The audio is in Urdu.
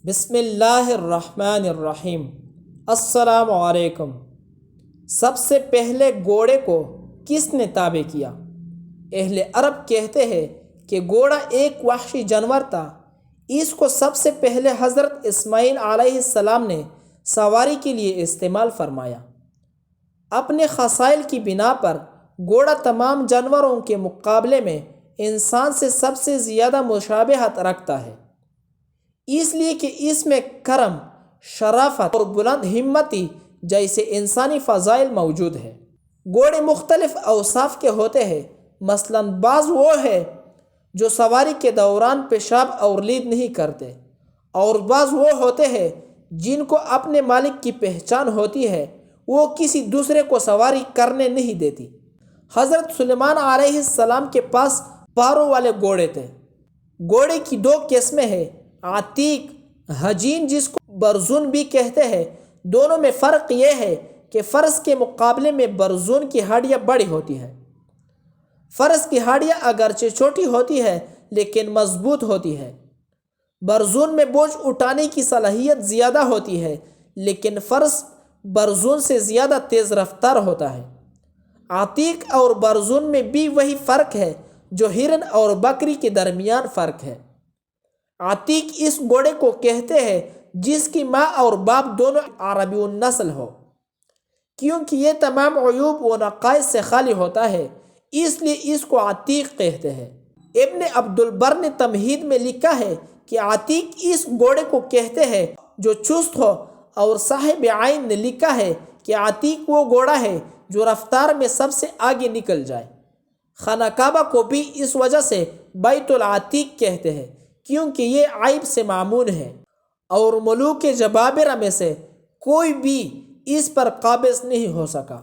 بسم اللہ الرحمن الرحیم۔ السلام علیکم۔ سب سے پہلے گھوڑے کو کس نے تابع کیا؟ اہل عرب کہتے ہیں کہ گھوڑا ایک وحشی جانور تھا۔ اس کو سب سے پہلے حضرت اسماعیل علیہ السلام نے سواری کے لیے استعمال فرمایا۔ اپنے خصائل کی بنا پر گھوڑا تمام جانوروں کے مقابلے میں انسان سے سب سے زیادہ مشابہت رکھتا ہے، اس لیے کہ اس میں کرم، شرافت اور بلند ہمتی جیسے انسانی فضائل موجود ہیں۔ گھوڑے مختلف اوصاف کے ہوتے ہیں، مثلا بعض وہ ہے جو سواری کے دوران پیشاب اور لید نہیں کرتے، اور بعض وہ ہوتے ہیں جن کو اپنے مالک کی پہچان ہوتی ہے، وہ کسی دوسرے کو سواری کرنے نہیں دیتی۔ حضرت سلیمان علیہ السلام کے پاس پاروں والے گھوڑے تھے۔ گھوڑے کی دو قسمیں ہیں، عتیق، حجین جس کو برزون بھی کہتے ہیں۔ دونوں میں فرق یہ ہے کہ فرس کے مقابلے میں برزون کی ہڈیاں بڑی ہوتی ہیں۔ فرس کی ہڈیاں اگرچہ چھوٹی ہوتی ہے لیکن مضبوط ہوتی ہے۔ برزون میں بوجھ اٹھانے کی صلاحیت زیادہ ہوتی ہے، لیکن فرس برزون سے زیادہ تیز رفتار ہوتا ہے۔ عتیق اور برزون میں بھی وہی فرق ہے جو ہرن اور بکری کے درمیان فرق ہے۔ عتیق اس گھوڑے کو کہتے ہیں جس کی ماں اور باپ دونوں عربی النسل ہو، کیونکہ یہ تمام عیوب و نقائص سے خالی ہوتا ہے، اس لیے اس کو عتیق کہتے ہیں۔ ابن عبد البر نے تمہید میں لکھا ہے کہ عتیق اس گھوڑے کو کہتے ہیں جو چست ہو، اور صاحب عین نے لکھا ہے کہ عتیق وہ گھوڑا ہے جو رفتار میں سب سے آگے نکل جائے۔ خانہ کعبہ کو بھی اس وجہ سے بیت العتیق کہتے ہیں کیونکہ یہ عیب سے معمون ہے، اور ملوک جبابرہ میں سے کوئی بھی اس پر قابض نہیں ہو سکا۔